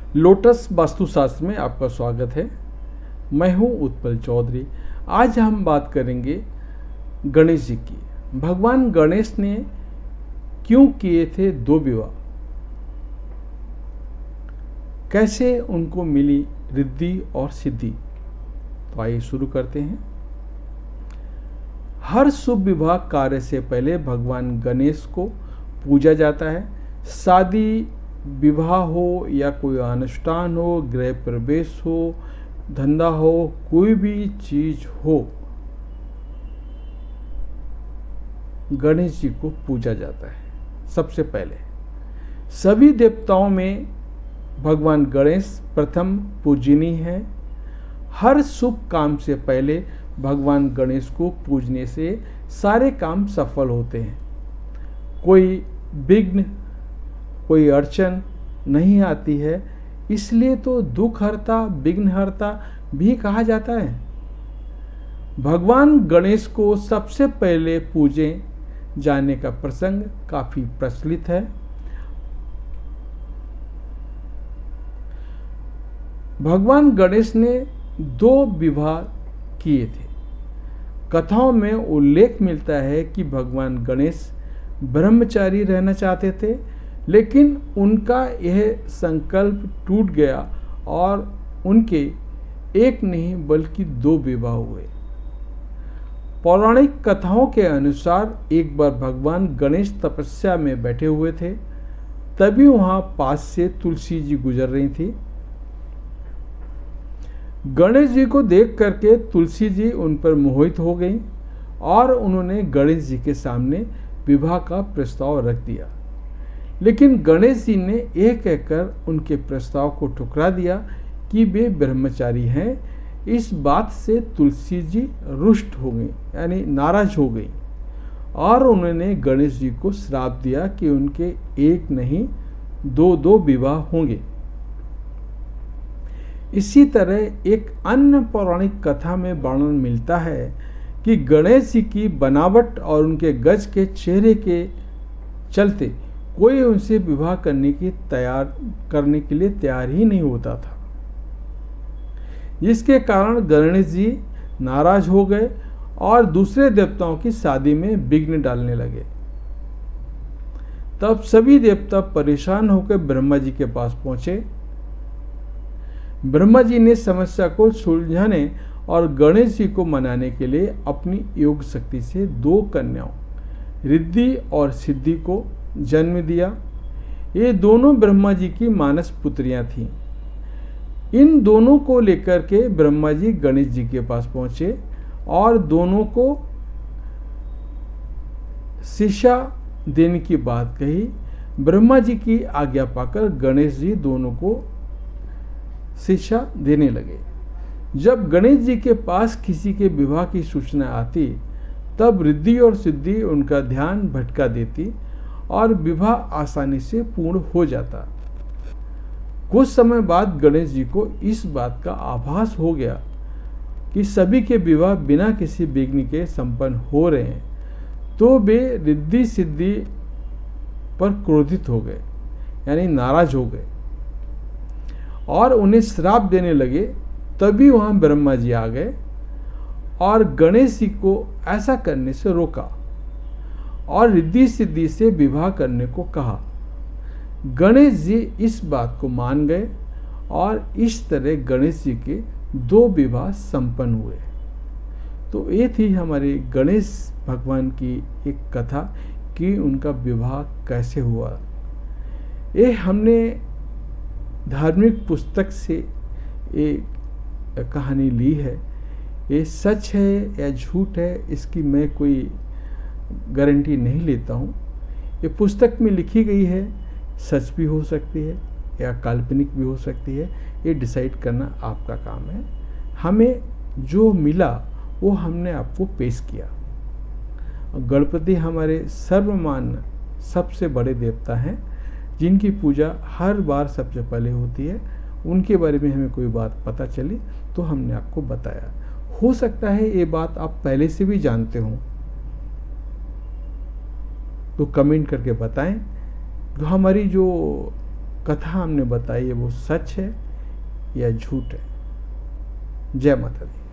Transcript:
Lotus वास्तुशास्त्र में आपका स्वागत है। मैं हूं उत्पल चौधरी। आज हम बात करेंगे गणेश जी की। भगवान गणेश ने क्यों किए थे 2 विवाह, कैसे उनको मिली रिद्धि और सिद्धि। तो आइए शुरू करते हैं। हर शुभ विवाह कार्य से पहले भगवान गणेश को पूजा जाता है। शादी विवाह हो या कोई अनुष्ठान हो, गृह प्रवेश हो, धंधा हो, कोई भी चीज हो, गणेश जी को पूजा जाता है सबसे पहले। सभी देवताओं में भगवान गणेश प्रथम पूजनीय है। हर शुभ काम से पहले भगवान गणेश को पूजने से सारे काम सफल होते हैं। कोई विघ्न, कोई अड़चन नहीं आती है। इसलिए तो दुख हरता, विघ्न हरता भी कहा जाता है। भगवान गणेश को सबसे पहले पूजे जाने का प्रसंग काफी प्रचलित है। भगवान गणेश ने 2 विवाह किए थे। कथाओं में उल्लेख मिलता है कि भगवान गणेश ब्रह्मचारी रहना चाहते थे, लेकिन उनका यह संकल्प टूट गया और उनके एक नहीं बल्कि 2 विवाह हुए। पौराणिक कथाओं के अनुसार एक बार भगवान गणेश तपस्या में बैठे हुए थे, तभी वहां पास से तुलसी जी गुजर रही थी। गणेश जी को देख करके तुलसी जी उन पर मोहित हो गई और उन्होंने गणेश जी के सामने विवाह का प्रस्ताव रख दिया। लेकिन गणेश जी ने एक कहकर उनके प्रस्ताव को ठुकरा दिया कि वे ब्रह्मचारी हैं। इस बात से तुलसी जी रुष्ट हो गई, यानी नाराज हो गई, और उन्होंने गणेश जी को श्राप दिया कि उनके एक नहीं 2 विवाह होंगे। इसी तरह एक अन्य पौराणिक कथा में वर्णन मिलता है कि गणेश जी की बनावट और उनके गज के चेहरे के चलते कोई उनसे विवाह करने के लिए तैयार ही नहीं होता था, जिसके कारण गणेश जी नाराज हो गए और दूसरे देवताओं की शादी में विघ्न डालने लगे। तब सभी देवता परेशान होकर ब्रह्मा जी के पास पहुंचे। ब्रह्मा जी ने समस्या को सुलझाने और गणेश जी को मनाने के लिए अपनी योग शक्ति से 2 कन्याओं रिद्धि और सिद्धि को जन्म दिया। ये दोनों ब्रह्मा जी की मानस पुत्रियां थीं। इन दोनों को लेकर के ब्रह्मा जी गणेश जी के पास पहुंचे और दोनों को शिक्षा देने की बात कही। ब्रह्मा जी की आज्ञा पाकर गणेश जी दोनों को शिक्षा देने लगे। जब गणेश जी के पास किसी के विवाह की सूचना आती, तब रिद्धि और सिद्धि उनका ध्यान भटका देती और विवाह आसानी से पूर्ण हो जाता। कुछ समय बाद गणेश जी को इस बात का आभास हो गया कि सभी के विवाह बिना किसी विघ्न के संपन्न हो रहे हैं, तो वे रिद्धि सिद्धि पर क्रोधित हो गए, यानी नाराज हो गए और उन्हें श्राप देने लगे। तभी वहां ब्रह्मा जी आ गए और गणेश जी को ऐसा करने से रोका और रिद्धि सिद्धि से विवाह करने को कहा। गणेश जी इस बात को मान गए और इस तरह गणेश जी के 2 विवाह संपन्न हुए। तो ये थी हमारे गणेश भगवान की एक कथा कि उनका विवाह कैसे हुआ। ये हमने धार्मिक पुस्तक से एक कहानी ली है। ये सच है या झूठ है, इसकी मैं कोई गारंटी नहीं लेता हूँ। ये पुस्तक में लिखी गई है, सच भी हो सकती है या काल्पनिक भी हो सकती है। ये डिसाइड करना आपका काम है। हमें जो मिला वो हमने आपको पेश किया। गणपति हमारे सर्वमान्य सबसे बड़े देवता हैं, जिनकी पूजा हर बार सबसे पहले होती है। उनके बारे में हमें कोई बात पता चली तो हमने आपको बताया। हो सकता है ये बात आप पहले से भी जानते हो, तो कमेंट करके बताएं। तो हमारी जो कथा हमने बताई है वो सच है या झूठ है। जय माता दी।